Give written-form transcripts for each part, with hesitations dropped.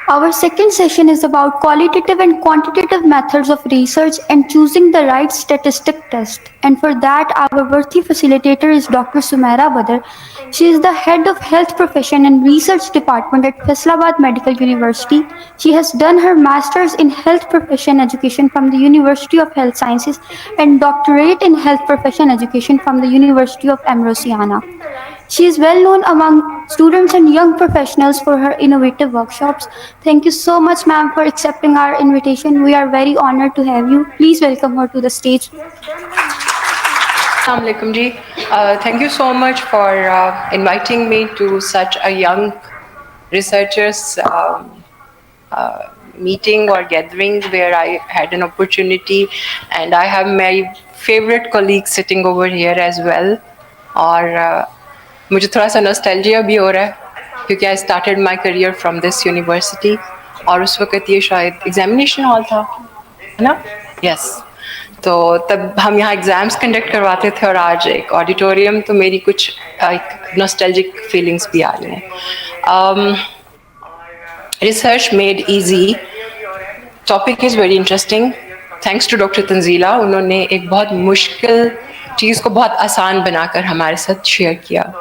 Our second session is about qualitative and quantitative methods of research and choosing the right statistic test. And for that, our worthy facilitator is Dr. Sumaira Badr. She is the head of health profession and research department at Faisalabad Medical University. She has done her master's in health profession education from the University of Health Sciences and doctorate in health profession education from the University of Ambrosiana. She is well known among students and young professionals for her innovative workshops. Thank you so much, ma'am, for accepting our invitation. We are very honored to have you. Please welcome her to the stage. Assalamu alaikum ji. Thank you so much for inviting me to such a young researchers meeting or gathering where I had an opportunity, and I have my favorite colleagues sitting over here as well. और मुझे थोड़ा सा nostalgia भी हो रहा है क्योंकि I started my career from this university और उस वक्त ये शायद एग्जामिनेशन हॉल था, है ना? यस। तो तब हम यहाँ एग्ज़ाम्स कंडक्ट करवाते थे और आज एक ऑडिटोरियम, तो मेरी कुछ एक नॉस्टैल्जिक फीलिंग्स भी आ रही हैं। Research made easy topic is very interesting. Thanks to doctor Tanzila, उन्होंने एक बहुत मुश्किल चीज़ को बहुत आसान बनाकर हमारे साथ शेयर किया।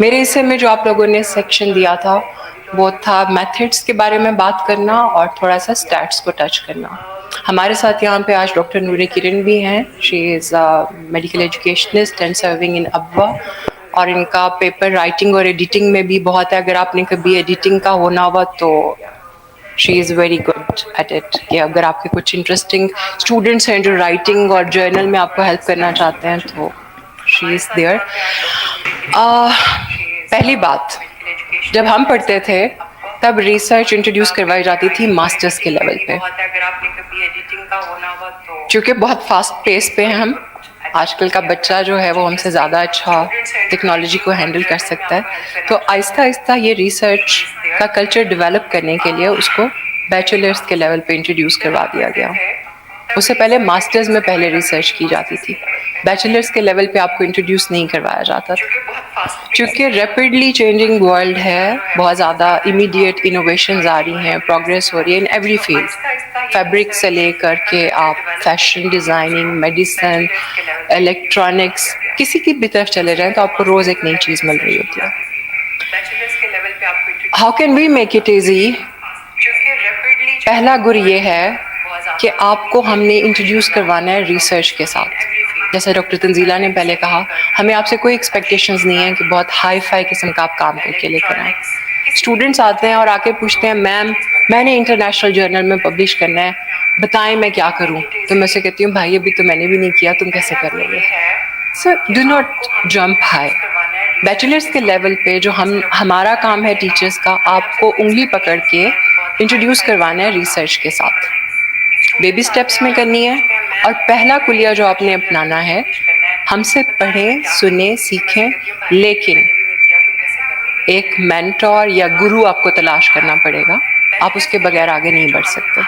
मेरे हिस्से में जो आप लोगों ने सेक्शन दिया था वो था मेथड्स के बारे में बात करना और थोड़ा सा स्टैट्स को टच करना। हमारे साथ यहाँ पे आज डॉक्टर नूरे किरण भी हैं। She is medical educationist and serving in अब्वा, और इनका पेपर राइटिंग और एडिटिंग में भी बहुत है। अगर आपने कभी एडिटिंग का होना हुआ तो she is very good at it. कि अगर आपके कुछ इंटरेस्टिंग स्टूडेंट्स हैं जो राइटिंग और जर्नल में आपको हेल्प करना चाहते हैं तो शी इज़ देयर। पहली बात, जब हम पढ़ते थे तब रिसर्च इंट्रोड्यूस करवाई जाती थी मास्टर्स के लेवल पे। चूँकि बहुत फास्ट पेस पे हैं हम, आजकल का बच्चा जो है वो हमसे ज़्यादा अच्छा टेक्नोलॉजी को हैंडल कर सकता है, तो आहिस्ता आहिस्ता ये रिसर्च का कल्चर डेवलप करने के लिए उसको बैचलर्स के लेवल पे इंट्रोड्यूस करवा दिया गया। उससे पहले मास्टर्स में पहले रिसर्च की जाती थी, बैचलर्स के लेवल पे आपको इंट्रोड्यूस नहीं करवाया जाता था। चूँकि रैपिडली चेंजिंग वर्ल्ड है, बहुत ज़्यादा इमीडिएट इनोवेशंस आ रही हैं, प्रोग्रेस हो रही है इन एवरी फील्ड, फैब्रिक से लेकर के आप फैशन डिज़ाइनिंग, मेडिसिन, इलेक्ट्रॉनिक्स, किसी की भी तरफ चले जाएं तो आपको रोज़ एक नई चीज़ मिल रही होती है। How can we make it easy? पहला गुर ये है कि आपको हमने इंट्रोड्यूस करवाना है रिसर्च के साथ। जैसे डॉक्टर तंजीला ने पहले कहा, हमें आपसे कोई एक्सपेक्टेशंस नहीं है कि बहुत हाई फाई किस्म का आप काम करके लेकर आएँ। स्टूडेंट्स आते हैं और आके पूछते हैं, मैम मैंने इंटरनेशनल जर्नल में पब्लिश करना है, बताएं मैं क्या करूं? तो मैं से कहती हूँ, भाई अभी तो मैंने भी नहीं किया, तुम कैसे कर लोगे? So do not jump high. Bachelors के लेवल पे जो हमारा काम है टीचर्स का, आपको उंगली पकड़ के इंट्रोड्यूस करवाना है रिसर्च के साथ। बेबी स्टेप्स में करनी है, और पहला कुलिया जो आपने अपनाना है, हमसे पढ़ें, सुने, सीखें, लेकिन एक मेंटोर या गुरु आपको तलाश करना पड़ेगा। आप उसके बगैर आगे नहीं बढ़ सकते।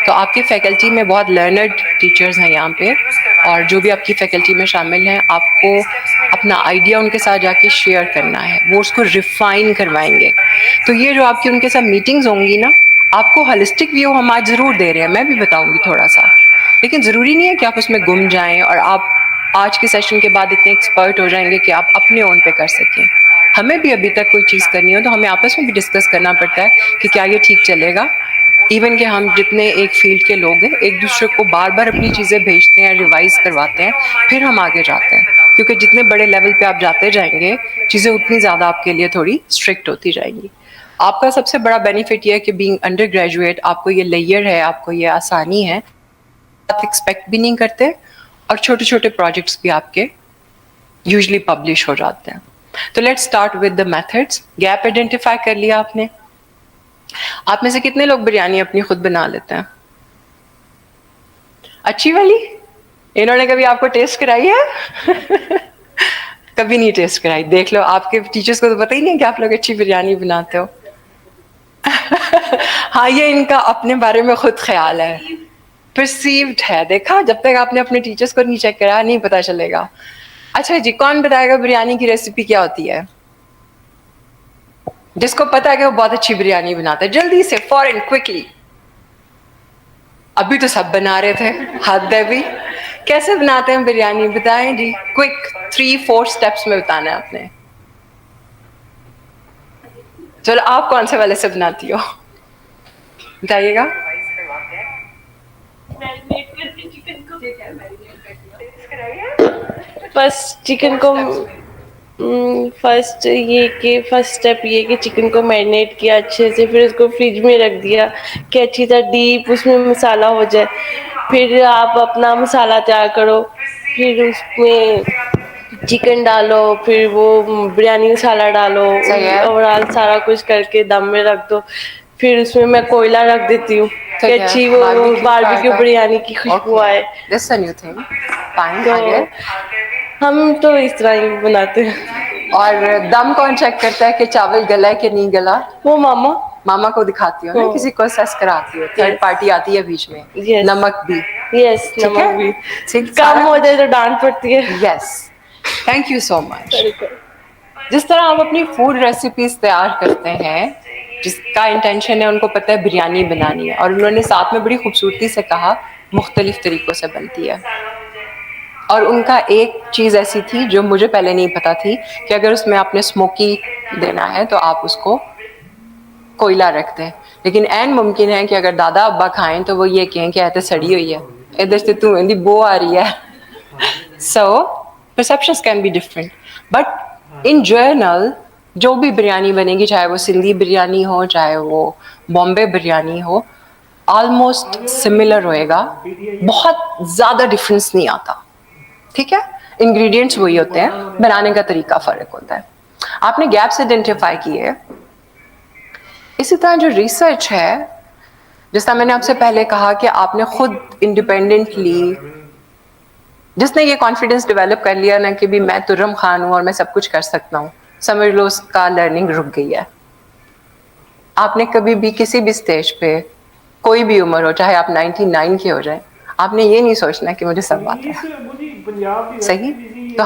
तो आपकी फैकल्टी में बहुत लर्नर्ड टीचर्स हैं यहाँ पे, और जो भी आपकी फैकल्टी में शामिल हैं, आपको अपना आइडिया उनके साथ जाके शेयर करना है, वो उसको रिफाइन करवाएंगे। तो ये जो आपकी उनके साथ मीटिंग्स होंगी ना, आपको होलिस्टिक व्यू हम आज ज़रूर दे रहे हैं, मैं भी बताऊंगी थोड़ा सा, लेकिन ज़रूरी नहीं है कि आप उसमें गुम जाएं और आप आज के सेशन के बाद इतने एक्सपर्ट हो जाएंगे कि आप अपने ओन पे कर सकें। हमें भी अभी तक कोई चीज़ करनी हो तो हमें आपस में भी डिस्कस करना पड़ता है कि क्या ये ठीक चलेगा। इवन कि हम जितने एक फील्ड के लोग हैं, एक दूसरे को बार बार अपनी चीज़ें भेजते हैं, रिवाइज करवाते हैं, फिर हम आगे जाते हैं, क्योंकि जितने बड़े लेवल पे आप जाते जाएंगे, चीज़ें उतनी ज़्यादा आपके लिए थोड़ी स्ट्रिक्ट होती जाएंगी। आपका सबसे बड़ा बेनिफिट ये है कि बीइंग अंडर ग्रेजुएट आपको ये लेयर है, आपको ये आसानी है, आप एक्सपेक्ट भी नहीं करते, और छोटे छोटे प्रोजेक्ट्स भी आपके यूजुअली पब्लिश हो जाते हैं। तो let's start with the methods. Gap identify कर लिया आपने। आप में से कितने लोग बिरयानी अपनी खुद बना लेते हैं? अच्छी वाली? इन्होंने कभी आपको टेस्ट कराई है? कभी नहीं टेस्ट कराई। देख लो, आपके टीचर्स को तो पता ही नहीं कि आप लोग अच्छी बिरयानी बनाते हो। हाँ, ये इनका अपने बारे में खुद ख्याल है, परसीव्ड है। देखा, जब तक आपने अपने टीचर्स को नहीं चेक करा नहीं पता चलेगा। अच्छा जी, कौन बताएगा बिरयानी की रेसिपी क्या होती है? जिसको पता है कि वो बहुत अच्छी बिरयानी बनाता है, जल्दी से फॉरन क्विकली। अभी तो सब बना रहे थे, हद है भी। कैसे बनाते हैं बिरयानी बताएं जी, क्विक 3-4 स्टेप्स में बताना है आपने। चलो आप कौन से वाले से बनाती हो बताइएगा। फर्स्ट चिकन को फर्स्ट ये कि फर्स्ट स्टेप ये कि चिकन को मैरिनेट किया अच्छे से, फिर उसको फ्रिज में रख दिया कि अच्छी तरह डीप उसमें मसाला हो जाए। फिर आप अपना मसाला तैयार करो, फिर उसमें चिकन डालो, फिर वो बिरयानी मसाला डालो, सही है। ओवरऑल सारा कुछ करके दम में रख दो। फिर उसमें मैं कोयला रख देती हूँ कि अच्छी वो बारबेक्यू बिरयानी की खुशबू आए। This a new thing. Fine, तो आगे। हम तो इस तरह ही बनाते हैं। और दम कौन चेक करता है कि चावल गला है कि नहीं गला? वो मामा। मामा को दिखाती हो ना, हाँ। किसी को असेस कराती हो, थर्ड Yes. पार्टी आती है बीच में। Yes. नमक भी। यस, ठीक नमक है? भी ठीक, कम सारा हो कुछ। जाए तो डांट पड़ती है। Yes, thank you so much. बिल्कुल। जिस तरह आप अपनी फूड रेसिपीज तैयार करते हैं, जिसका इंटेंशन है उनको पता है बिरयानी बनानी है, और उन्होंने साथ में बड़ी खूबसूरती से कहा मुख्तलिफ तरीक़ों से बनती है। और उनका एक चीज़ ऐसी थी जो मुझे पहले नहीं पता थी कि अगर उसमें आपने स्मोकी देना है तो आप उसको कोयला रख दें। लेकिन ऐन मुमकिन है कि अगर दादा अब्बा खाएं तो वो ये कहें कि ऐसे सड़ी हुई है, इधर से तू इंदी बो आ रही है। So perceptions can be different, but in general जो भी बिरयानी बनेगी, चाहे वो सिंधी बिरयानी हो, चाहे वो बॉम्बे बिरयानी हो, ऑलमोस्ट सिमिलर होएगा, बहुत ज़्यादा डिफरेंस नहीं आता। ठीक है, इंग्रेडिएंट्स वही होते हैं, बनाने का तरीका फ़र्क होता है। आपने गैप्स आइडेंटिफाई किए। इसी तरह जो रिसर्च है, जिस तरह मैंने आपसे पहले कहा कि आपने खुद इंडिपेंडेंटली, जिसने ये कॉन्फिडेंस डेवलप कर लिया ना कि भी मैं तुर्रम खान हूँ और मैं सब कुछ कर सकता हूँ, समझ लो उसका लर्निंग रुक गई है। आपने कभी भी किसी भी स्टेज पे, कोई भी उम्र हो, चाहे आप 99 के हो जाए, आपने ये नहीं सोचना कि मुझे सब आता है। सही? तो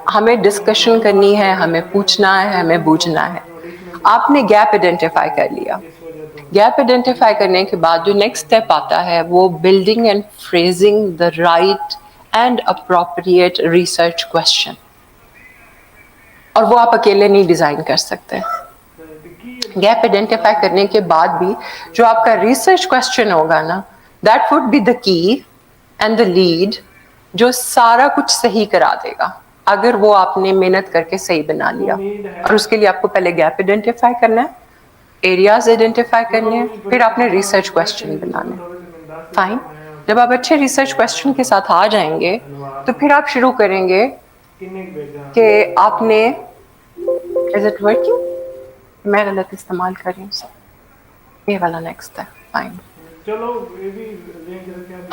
हमें डिस्कशन करनी है, हमें पूछना है, हमें बूझना है। आपने गैप आइडेंटिफाई कर लिया। गैप आइडेंटिफाई करने के बाद जो नेक्स्ट स्टेप आता है वो building and phrasing the right and appropriate research question, और वो आप अकेले नहीं डिजाइन कर सकते। गैप आइडेंटिफाई करने के बाद भी जो आपका रिसर्च क्वेश्चन होगा ना, that would be the key and the lead जो सारा कुछ सही करा देगा, अगर वो आपने मेहनत करके सही बना लिया। और उसके लिए आपको पहले गैप आइडेंटिफाई करना है, एरियाज आइडेंटिफाई करने हैं, फिर आपने रिसर्च क्वेश्चन बनाने हैं। फाइन, जब आप अच्छे रिसर्च क्वेश्चन के साथ आ जाएंगे तो फिर आप शुरू करेंगे कि आपने, इज इट वर्किंग, मैं गलत इस्तेमाल कर रही हूँ सर, ये वाला नेक्स्ट है। फाइन,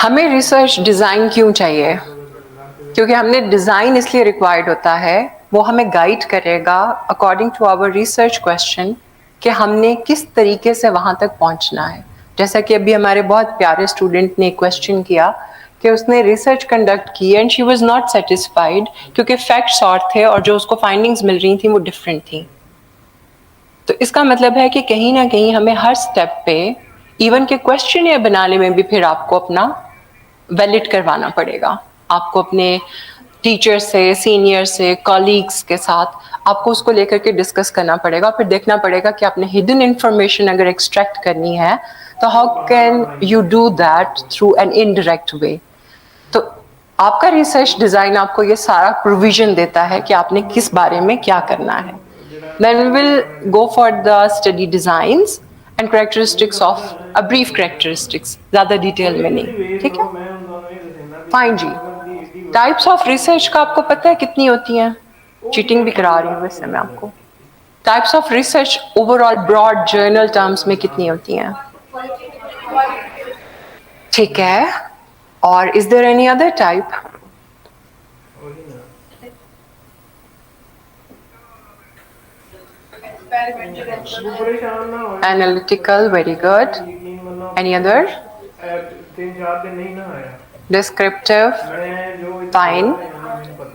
हमें रिसर्च डिज़ाइन क्यों चाहिए? क्योंकि हमने डिज़ाइन इसलिए रिक्वायर्ड होता है, वो हमें गाइड करेगा according to our research question कि हमने किस तरीके से वहाँ तक पहुँचना है। जैसा कि अभी हमारे बहुत प्यारे स्टूडेंट ने क्वेश्चन किया कि उसने रिसर्च कंडक्ट की and she was not satisfied क्योंकि फैक्ट्स और थे और जो उसको फाइंडिंग्स मिल रही थी वो डिफरेंट थी। तो इसका मतलब है कि कहीं ना कहीं हमें हर स्टेप पे, इवन के क्वेश्चन या बनाने में भी फिर आपको अपना वैलिड करवाना पड़ेगा। आपको अपने टीचर से, सीनियर से, कॉलीग्स के साथ आपको उसको लेकर के डिस्कस करना पड़ेगा। फिर देखना पड़ेगा कि आपने हिडन इंफॉर्मेशन अगर एक्सट्रैक्ट करनी है तो how can you do that through an indirect way. तो आपका रिसर्च डिज़ाइन आपको ये सारा प्रोविजन देता है कि आपने किस बारे में क्या करना है। Then we will go for the study designs and characteristics of a brief characteristics, ज़्यादा डिटेल में नहीं। ठीक है, फाइन जी। टाइप्स ऑफ रिसर्च का आपको पता है कितनी होती हैं? चीटिंग भी करा रही हूँ वैसे मैं आपको। Types of research overall broad general terms में कितनी होती हैं? ठीक है, और is there any other type? Analytical, very good. Any other? Descriptive, fine.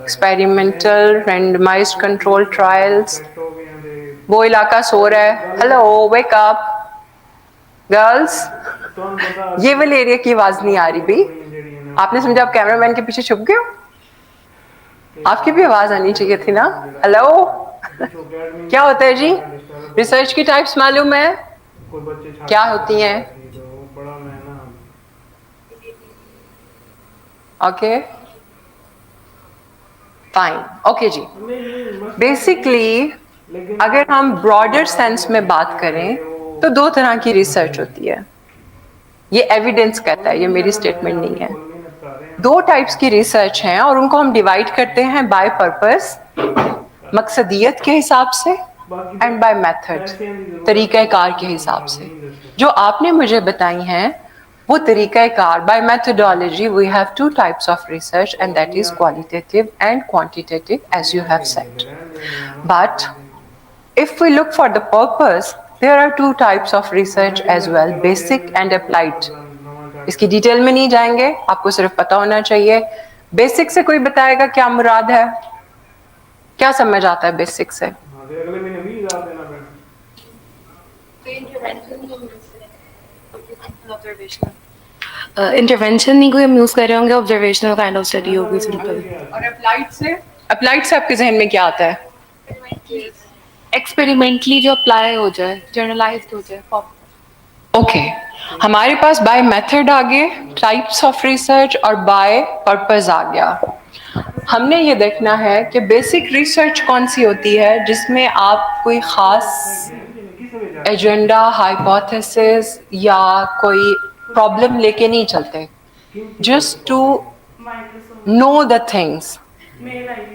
Experimental, randomized control trials, वो इलाका सो रहा है, हेलो वेक अप गर्ल्स। ये वाले एरिया की आवाज नहीं आ रही भी। आपने समझा आप कैमरामैन के पीछे छुप गए हो? आपकी भी आवाज आनी चाहिए थी ना। हेलो क्या होता है जी? रिसर्च की टाइप्स मालूम है क्या होती हैं? ओके फाइन, ओके जी। बेसिकली अगर हम ब्रॉडर सेंस में बात करें तो दो तरह की रिसर्च होती है। ये एविडेंस कहता है, ये मेरी स्टेटमेंट नहीं है। दो टाइप्स की रिसर्च हैं और उनको हम डिवाइड करते हैं बाय पर्पस, मकसदियत के हिसाब से, एंड बाय मेथड, तरीक़ाकार के हिसाब से। जो आपने मुझे बताई हैं वो तरीक़ाकार, by methodology we have two types of research and that is qualitative and quantitative as you have said. But if we look for the purpose, there are two types of research as well, basic and applied. इसकी detail में नहीं जाएंगे, आपको सिर्फ पता होना चाहिए। Basic से कोई बताएगा क्या मुराद है? क्या समझ आता है बेसिक से? इंटरवेंशन नहीं कोई हम यूज कर रहे होंगे, ऑब्जर्वेशनल काइंड ऑफ स्टडी होगी सिंपल। और अप्लाइड से? अप्लाइड से आपके जहन में क्या आता है? एक्सपेरिमेंटली जो अप्लाई हो जाए, जर्नलाइज्ड हो जाए। ओके हमारे पास बाय मेथड आ गए टाइप्स ऑफ रिसर्च और बाय पर्पस आ गया। हमने ये देखना है कि बेसिक रिसर्च कौन सी होती है जिसमें आप कोई ख़ास एजेंडा, हाइपोथेसिस या कोई प्रॉब्लम लेके नहीं चलते, just to know the things.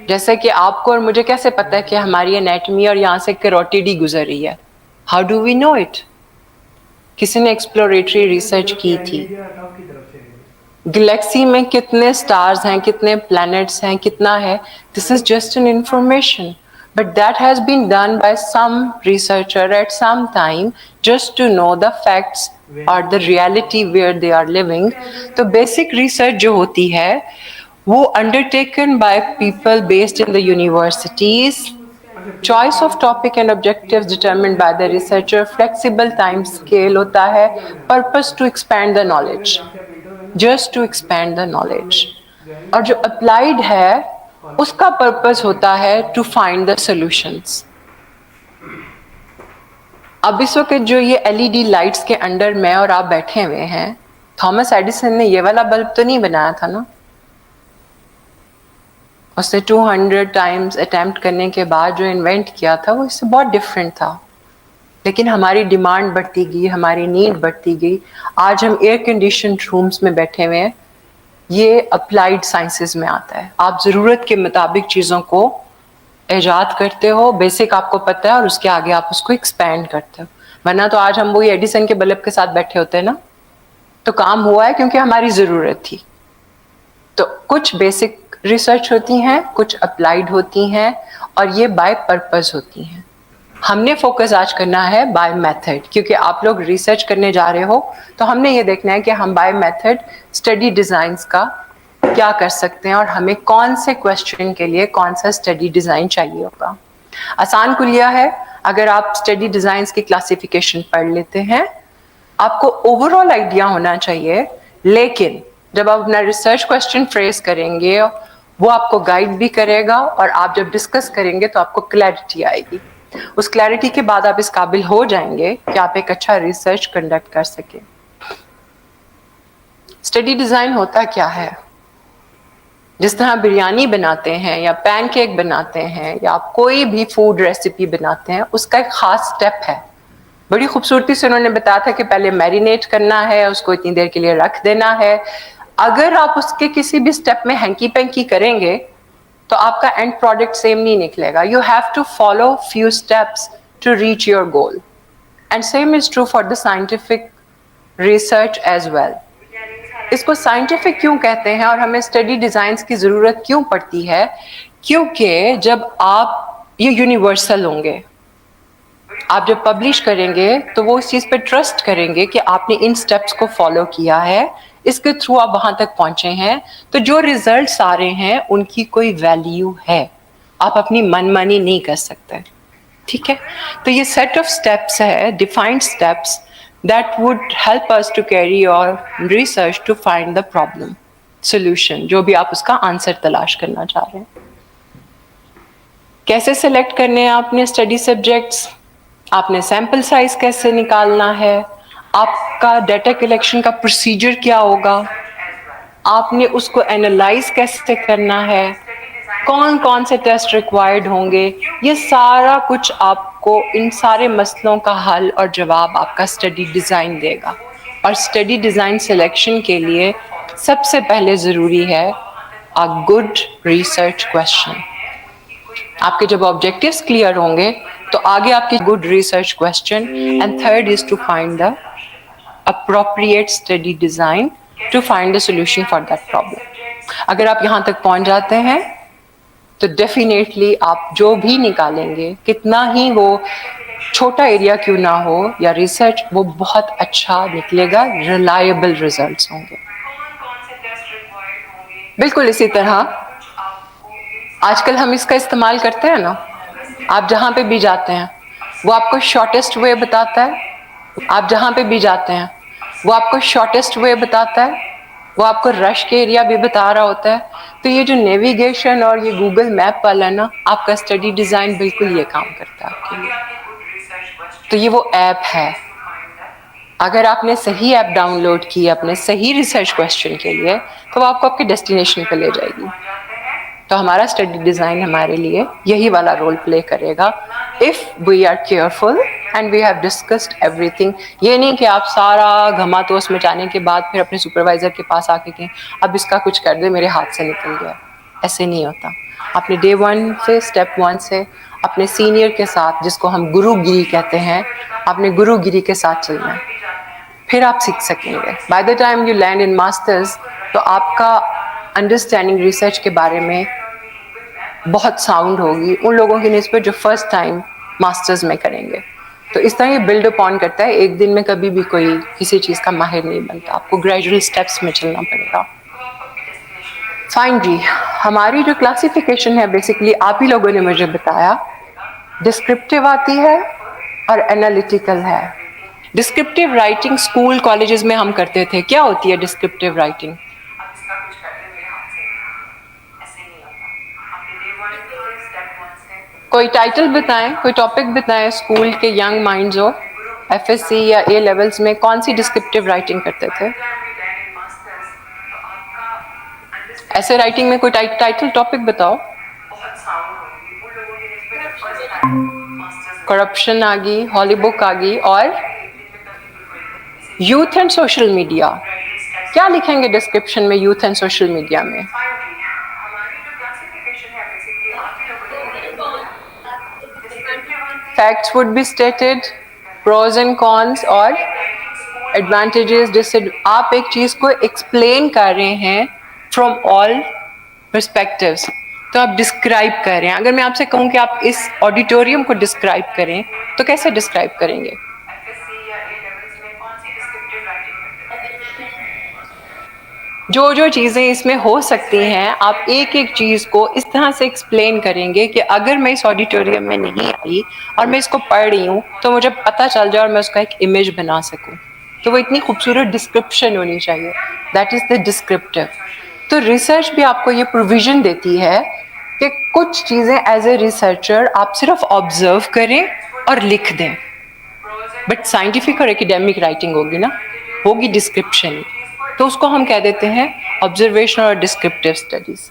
जैसे कि आपको और मुझे कैसे पता है कि हमारी एनाटमी और यहाँ से कैरोटिड गुजर रही है? How do we know it? किसी ने एक्सप्लोरेटरी रिसर्च की थी। गैलेक्सी में कितने स्टार्स हैं, कितने प्लैनेट्स हैं, कितना है, this is just an information, but that has been done by some researcher at some time just to know the facts और the reality where they are living. तो बेसिक रिसर्च जो होती है वो undertaken by people based in the universities, choice of topic and objectives determined by the researcher, flexible time scale होता है, purpose to expand the knowledge, just to expand the knowledge। और जो applied है उसका purpose होता है to find the solutions। अब इस वक्त जो ये LED लाइट्स के अंडर मैं और आप बैठे हुए हैं, थॉमस एडिसन ने ये वाला बल्ब तो नहीं बनाया था ना। उसने 200 टाइम्स अटेम्प्ट करने के बाद जो इन्वेंट किया था वो इससे बहुत डिफरेंट था। लेकिन हमारी डिमांड बढ़ती गई, हमारी नीड बढ़ती गई। आज हम एयर कंडीशन रूम्स में बैठे हुए हैं। ये अप्लाइड साइंसेस में आता है। आप ज़रूरत के मुताबिक चीज़ों को ईजाद करते हो, बेसिक आपको पता है और उसके आगे आप उसको एक्सपैंड करते हो। वरना तो आज हम वही एडिसन के बल्ब के साथ बैठे होते हैं ना। तो काम हुआ है क्योंकि हमारी ज़रूरत थी। तो कुछ बेसिक रिसर्च होती हैं, कुछ अप्लाइड होती हैं और ये बाय पर्पस होती हैं। हमने फोकस आज करना है बाय मेथड, क्योंकि आप लोग रिसर्च करने जा रहे हो तो हमने ये देखना है कि हम बाय मेथड स्टडी डिज़ाइंस का क्या कर सकते हैं और हमें कौन से क्वेश्चन के लिए कौन सा स्टडी डिज़ाइन चाहिए होगा। आसान कुलिया है, अगर आप स्टडी डिज़ाइंस की क्लासिफिकेशन पढ़ लेते हैं आपको ओवरऑल आइडिया होना चाहिए, लेकिन जब आप अपना रिसर्च क्वेश्चन फ्रेज करेंगे वो आपको गाइड भी करेगा और आप जब डिस्कस करेंगे तो आपको क्लैरिटी आएगी। उस क्लैरिटी के बाद आप इस काबिल हो जाएंगे कि आप एक अच्छा रिसर्च कंडक्ट कर सकें। स्टडी डिज़ाइन होता क्या है? जिस तरह बिरयानी बनाते हैं या पैनकेक बनाते हैं या आप कोई भी फूड रेसिपी बनाते हैं, उसका एक ख़ास स्टेप है। बड़ी खूबसूरती से उन्होंने बताया था कि पहले मैरिनेट करना है, उसको इतनी देर के लिए रख देना है। अगर आप उसके किसी भी स्टेप में हैंकी पैंकी करेंगे तो आपका एंड प्रोडक्ट सेम नहीं निकलेगा। You have to follow few steps to reach your goal, and same is true for the scientific research as well. इसको साइंटिफिक क्यों कहते हैं और हमें स्टडी डिज़ाइंस की ज़रूरत क्यों पड़ती है? क्योंकि जब आप ये यूनिवर्सल होंगे, आप जब पब्लिश करेंगे तो वो इस चीज़ पे ट्रस्ट करेंगे कि आपने इन स्टेप्स को फॉलो किया है, इसके थ्रू आप वहाँ तक पहुँचे हैं, तो जो रिजल्ट्स आ रहे हैं उनकी कोई वैल्यू है। आप अपनी मनमानी नहीं कर सकते। ठीक है, तो ये सेट ऑफ स्टेप्स है, defined steps that would help us to carry your research to find the problem solution, जो भी आप उसका आंसर तलाश करना चाह रहे हैं। कैसे सेलेक्ट करने हैं आपने स्टडी सब्जेक्ट्स, आपने सैंपल साइज कैसे निकालना है, आपका डाटा कलेक्शन का प्रोसीजर क्या होगा, आपने उसको एनालाइज कैसे करना है, कौन कौन से टेस्ट रिक्वायर्ड होंगे, ये सारा कुछ आपको, इन सारे मसलों का हल और जवाब आपका स्टडी डिज़ाइन देगा। और स्टडी डिज़ाइन सिलेक्शन के लिए सबसे पहले ज़रूरी है अ गुड रिसर्च क्वेश्चन। आपके जब ऑब्जेक्टिव्स क्लियर होंगे तो आगे आपकी good research question, and third is to find the appropriate study design to find the solution for that problem। अगर आप यहाँ तक पहुँच जाते हैं तो डेफिनेटली आप जो भी निकालेंगे, कितना ही वो छोटा एरिया क्यों ना हो या रिसर्च, वो बहुत अच्छा निकलेगा, रिलायबल रिजल्ट्स होंगे। बिल्कुल इसी तरह आजकल हम इसका इस्तेमाल करते हैं ना, आप जहाँ पे भी जाते हैं वो आपको शॉर्टेस्ट वे बताता है, आप जहाँ पे भी जाते हैं वो आपको शॉर्टेस्ट वे बताता है, वो आपको रश के एरिया भी बता रहा होता है। तो ये जो नेविगेशन और ये गूगल मैप वाला ना, आपका स्टडी डिज़ाइन बिल्कुल ये काम करता है आपके लिए। तो ये वो ऐप है, अगर आपने सही ऐप डाउनलोड की अपने सही रिसर्च क्वेश्चन के लिए, तो वो आपको आपके डेस्टिनेशन पे ले जाएगी। तो हमारा स्टडी डिज़ाइन हमारे लिए यही वाला रोल प्ले करेगा, if we are careful and we have discussed everything. ये नहीं कि आप सारा घमातोस मचाने के बाद फिर अपने सुपरवाइज़र के पास आके कहें अब इसका कुछ कर दे, मेरे हाथ से निकल गया। ऐसे नहीं होता। आपने डे 1 से, स्टेप 1 से अपने सीनियर के साथ, जिसको हम गुरुगिरी कहते हैं, आपने गुरुगिरी के साथ चलना है, फिर आप सीख सकेंगे। By the time you land in masters, तो आपका अंडरस्टैंडिंग रिसर्च के बारे में बहुत साउंड होगी उन लोगों की निस्बत जो फर्स्ट टाइम मास्टर्स में करेंगे। तो इस तरह ये बिल्ड अप ऑन करता है, एक दिन में कभी भी कोई किसी चीज़ का माहिर नहीं बनता, आपको ग्रेजुअल स्टेप्स में चलना पड़ेगा। फाइन जी, हमारी जो क्लासिफिकेशन है बेसिकली आप ही लोगों ने मुझे बताया, डिस्क्रिप्टिव आती है और एनालिटिकल है। डिस्क्रिप्टिव राइटिंग स्कूल कॉलेजेस में हम करते थे। क्या होती है डिस्क्रिप्टिव राइटिंग? कोई टाइटल बताएं, कोई टॉपिक बताएं, स्कूल के यंग माइंड्स हो, एफएससी या ए लेवल्स में कौन सी डिस्क्रिप्टिव राइटिंग करते थे? ऐसे राइटिंग में कोई टाइटल टॉपिक बताओ। करप्शन आ गई, हॉली बुक आ गई, और यूथ एंड सोशल मीडिया। क्या लिखेंगे डिस्क्रिप्शन में यूथ एंड सोशल मीडिया में? Facts would be stated, pros and cons और advantages, disadvantages। आप एक चीज़ को explain कर रहे हैं from all perspectives, तो आप describe कर रहे हैं। अगर मैं आपसे कहूँ कि आप इस ऑडिटोरियम को describe करें, तो कैसे describe करेंगे? जो जो चीज़ें इसमें हो सकती हैं, आप एक एक चीज़ को इस तरह से एक्सप्लेन करेंगे कि अगर मैं इस ऑडिटोरियम में नहीं आई और मैं इसको पढ़ रही हूँ तो मुझे पता चल जाए और मैं उसका एक इमेज बना सकूँ। तो वो इतनी खूबसूरत डिस्क्रिप्शन होनी चाहिए, दैट इज़ द डिस्क्रिप्टिव। तो रिसर्च भी आपको ये प्रोविज़न देती है कि कुछ चीज़ें एज ए रिसर्चर आप सिर्फ ऑब्जर्व करें और लिख दें, बट साइंटिफिक और एकेडमिक राइटिंग होगी ना, होगी डिस्क्रिप्शन, तो उसको हम कह देते हैं ऑब्जर्वेशन और डिस्क्रिप्टिव स्टडीज।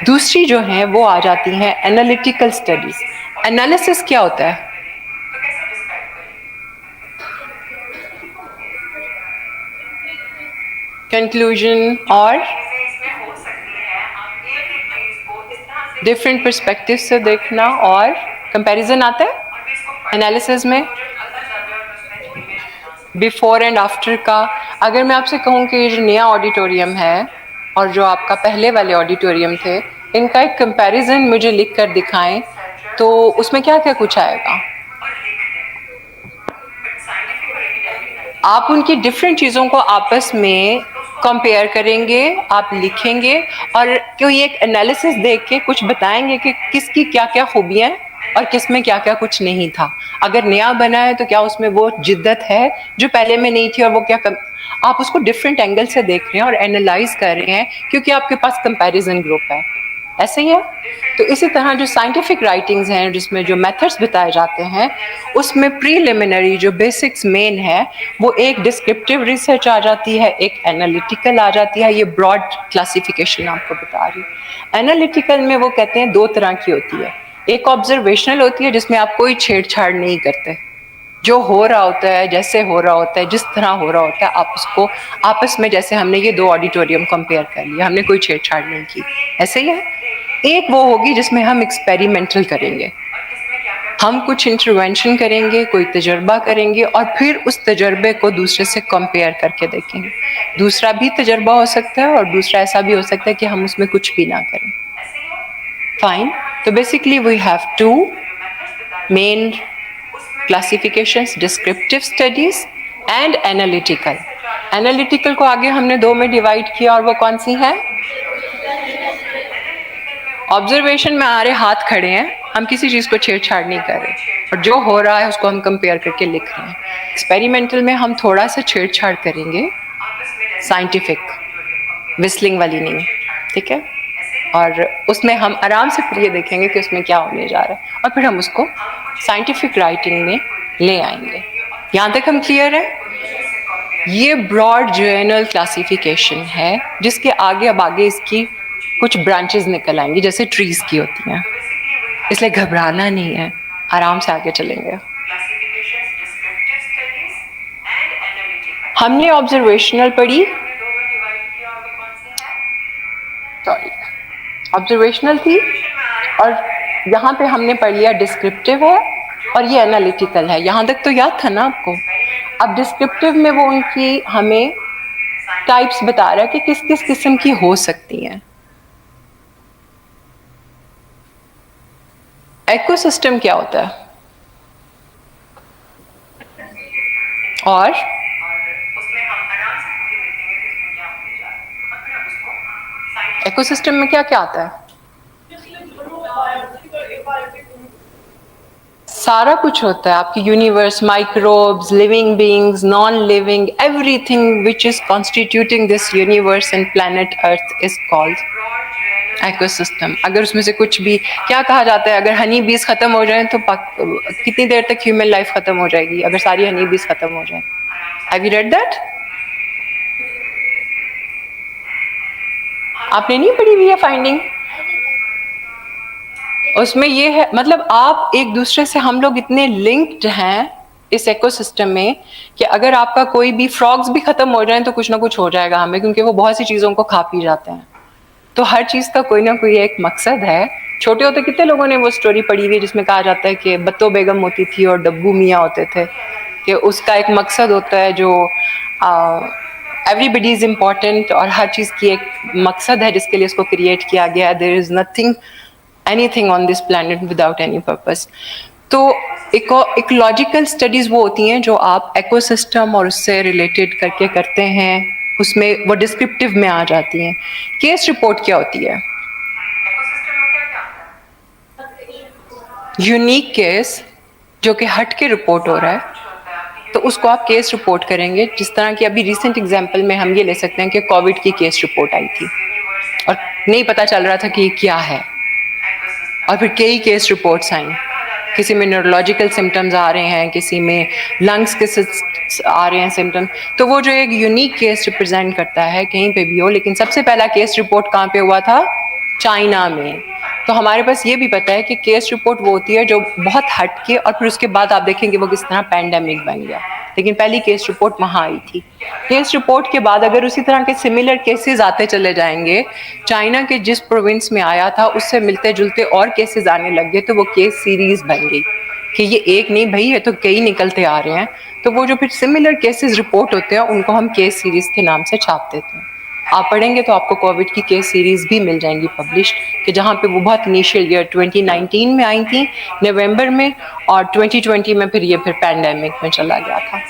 दूसरी जो हैं वो आ जाती हैं एनालिटिकल स्टडीज। एनालिसिस क्या होता है? कंक्लूजन और डिफरेंट पर्सपेक्टिव से देखना और कंपैरिजन आता है एनालिसिस में। बिफोर एंड आफ्टर का, अगर मैं आपसे कहूँ कि ये जो नया ऑडिटोरियम है और जो आपका पहले वाले ऑडिटोरियम थे, इनका एक कंपैरिजन मुझे लिख कर दिखाएं, तो उसमें क्या क्या कुछ आएगा? आप उनकी डिफरेंट चीज़ों को आपस में कंपेयर करेंगे, आप लिखेंगे और कोई एक एनालिसिस देख के कुछ बताएंगे कि किसकी क्या क्या खूबियाँ हैं और किस में क्या क्या कुछ नहीं था। अगर नया बना है तो क्या उसमें वो जिद्दत है जो पहले में नहीं थी, और वो क्या आप उसको डिफरेंट एंगल से देख रहे हैं और एनालाइज कर रहे हैं क्योंकि आपके पास कंपैरिजन ग्रुप है। ऐसे ही है। तो इसी तरह जो साइंटिफिक राइटिंग्स हैं जिसमें जो मेथड्स बताए जाते हैं, उसमें प्रीलिमिनरी जो बेसिक्स मेन है वो एक डिस्क्रिप्टिव रिसर्च आ जाती है, एक एनालिटिकल आ जाती है। ये ब्रॉड क्लासिफिकेशन आपको बता रही। एनालिटिकल में वो कहते हैं दो तरह की होती है, एक ऑब्जर्वेशनल होती है जिसमें आप कोई छेड़छाड़ नहीं करते, जो हो रहा होता है जैसे हो रहा होता है जिस तरह हो रहा होता है आप उसको आपस में, जैसे हमने ये दो ऑडिटोरियम कंपेयर कर लिया, हमने कोई छेड़छाड़ नहीं की, ऐसे ही है। एक वो होगी जिसमें हम एक्सपेरिमेंटल करेंगे, हम कुछ इंटरवेंशन करेंगे, कोई तजर्बा करेंगे और फिर उस तजर्बे को दूसरे से कंपेयर करके देखेंगे। दूसरा भी तजर्बा हो सकता है और दूसरा ऐसा भी हो सकता है कि हम उसमें कुछ भी ना करें। फाइन। तो basically we have two main classifications, descriptive studies and analytical. Analytical को आगे हमने दो में डिवाइड किया और वो कौन सी है? ऑब्जर्वेशन में हमारे हाथ खड़े हैं, हम किसी चीज को छेड़छाड़ नहीं कर रहे और जो हो रहा है उसको हम कंपेयर करके लिख रहे हैं। एक्सपेरिमेंटल में हम थोड़ा सा छेड़छाड़ करेंगे, साइंटिफिक, विस्लिंग वाली नहीं, ठीक है। और उसमें हम आराम से फिर ये देखेंगे कि उसमें क्या होने जा रहा है और फिर हम उसको साइंटिफिक राइटिंग में ले आएंगे। यहाँ तक हम क्लियर है? ये ब्रॉड जर्नल क्लासिफिकेशन है जिसके आगे अब आगे इसकी कुछ ब्रांचेस निकल आएंगी जैसे ट्रीज की होती हैं, इसलिए घबराना नहीं है, आराम से आगे चलेंगे। हमने ऑब्जर्वेशनल पढ़ी, सॉरी ऑब्जर्वेशनल थी, और यहाँ पे हमने पढ़ लिया डिस्क्रिप्टिव है और ये एनालिटिकल है। यहाँ तक तो याद था ना आपको? अब डिस्क्रिप्टिव में वो उनकी हमें टाइप्स बता रहा है कि किस किस किस्म की हो सकती हैं। इकोसिस्टम क्या होता है? और इकोसिस्टम में क्या क्या आता है? सारा कुछ होता है। आपकी universe, microbes, living beings, non living, everything which is constituting this universe and planet earth is called ecosystem. अगर उसमें से कुछ भी, क्या कहा जाता है, अगर हनी बीज खत्म हो जाए तो कितनी देर तक ह्यूमन लाइफ खत्म हो जाएगी अगर सारी हनी बीज खत्म हो जाए? Have you read that? आपने नहीं पढ़ी हुई है फाइंडिंग? उसमें ये है, मतलब आप एक दूसरे से, हम लोग इतने लिंक्ड हैं इस इकोसिस्टम में कि अगर आपका कोई भी फ्रॉग्स भी खत्म हो जाए तो कुछ ना कुछ हो जाएगा हमें, क्योंकि वो बहुत सी चीजों को खा पी जाते हैं। तो हर चीज का कोई ना कोई एक मकसद है। छोटे होते कितने लोगों ने वो स्टोरी पढ़ी हुई है जिसमें कहा जाता है कि बत्तो बेगम होती थी और डब्बू मियाँ होते थे, कि उसका एक मकसद होता है जो एवरीबडी इज इम्पॉर्टेंट और हर चीज की एक मकसद है जिसके लिए इसको क्रिएट किया गया है। There is nothing anything on this planet without any purpose. तो इकोलॉजिकल स्टडीज वो होती हैं जो आप इकोसिस्टम और उससे रिलेटेड करके करते हैं, उसमें वो डिस्क्रिप्टिव में आ जाती हैं। केस रिपोर्ट क्या होती है? यूनिक केस जो कि हट के रिपोर्ट हो रहा है, तो उसको आप केस रिपोर्ट करेंगे। जिस तरह की अभी रिसेंट एग्जांपल में हम ये ले सकते हैं कि कोविड की केस रिपोर्ट आई थी और नहीं पता चल रहा था कि क्या है, और फिर कई केस रिपोर्ट्स आई, किसी में न्यूरोलॉजिकल सिम्टम्स आ रहे हैं, किसी में लंग्स के आ रहे हैं सिम्टम्स। तो वो जो एक यूनिक केस रिप्रेजेंट करता है कहीं पे भी हो, लेकिन सबसे पहला केस रिपोर्ट कहाँ पे हुआ था? चाइना में। तो हमारे पास ये भी पता है कि केस रिपोर्ट वो होती है जो बहुत हटके, और फिर उसके बाद आप देखेंगे वो किस तरह पैंडेमिक बन गया, लेकिन पहली केस रिपोर्ट वहाँ आई थी। केस रिपोर्ट के बाद अगर उसी तरह के सिमिलर केसेस आते चले जाएंगे, चाइना के जिस प्रोविंस में आया था उससे मिलते जुलते और केसेस आने लग गए, तो वो केस सीरीज बन गई कि ये एक नहीं भाई, ये तो कई निकलते आ रहे हैं। तो वो जो फिर सिमिलर केसेस रिपोर्ट होते हैं उनको हम केस सीरीज के नाम से छाप देते हैं। आप पढ़ेंगे तो आपको कोविड की केस सीरीज भी मिल जाएंगी पब्लिश्ड, कि जहाँ पे वो बहुत इनिशियल ईयर 2019 में आई थी नवंबर में, और 2020 में फिर ये फिर पैंडेमिक में चला गया था।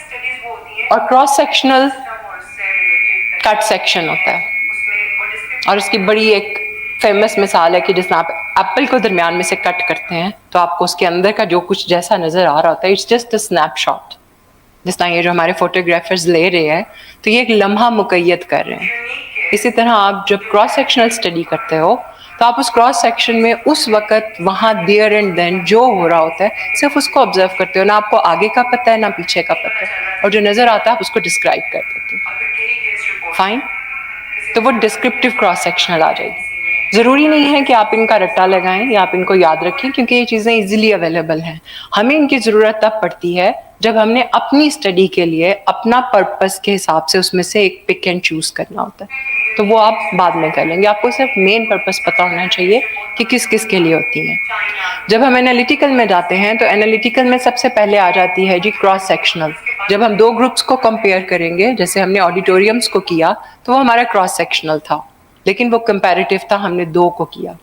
और क्रॉस सेक्शनल कट सेक्शन होता है, और उसकी बड़ी एक फेमस मिसाल है कि जिसमें आप एप्पल को दरमियान में से कट करते हैं तो आपको उसके अंदर का जो कुछ जैसा नजर आ रहा होता है, इट्स जस्ट अ स्नैपशॉट। जिस तरह ये जो हमारे फोटोग्राफर्स ले रहे हैं तो ये एक लम्हा मुकैयद कर रहे हैं। इसी तरह आप जब क्रॉस सेक्शनल स्टडी करते हो तो आप उस क्रॉस सेक्शन में उस वक्त वहाँ देयर एंड देन जो हो रहा होता है सिर्फ उसको ऑब्जर्व करते हो, ना आपको आगे का पता है ना पीछे का पता है, और जो नज़र आता है आप उसको डिस्क्राइब कर देते हो। फाइन, तो वो डिस्क्रिप्टिव क्रॉस सेक्शनल आ जाएगी। ज़रूरी नहीं है कि आप इनका रट्टा लगाएं या आप इनको याद रखें, क्योंकि ये चीज़ें इजीली अवेलेबल हैं। हमें इनकी ज़रूरत तब पड़ती है जब हमने अपनी स्टडी के लिए अपना पर्पस के हिसाब से उसमें से एक पिक एंड चूज करना होता है, तो वो आप बाद में कर लेंगे। आपको सिर्फ मेन पर्पस पता होना चाहिए कि किस किस के लिए होती हैं। जब हम एनालिटिकल में जाते हैं तो एनालिटिकल में सबसे पहले आ जाती है जी क्रॉस सेक्शनल। जब हम दो ग्रुप्स को कंपेयर करेंगे, जैसे हमने ऑडिटोरियम्स को किया तो वो हमारा क्रॉस सेक्शनल था, लेकिन वो कंपैरेटिव था, हमने दो को किया।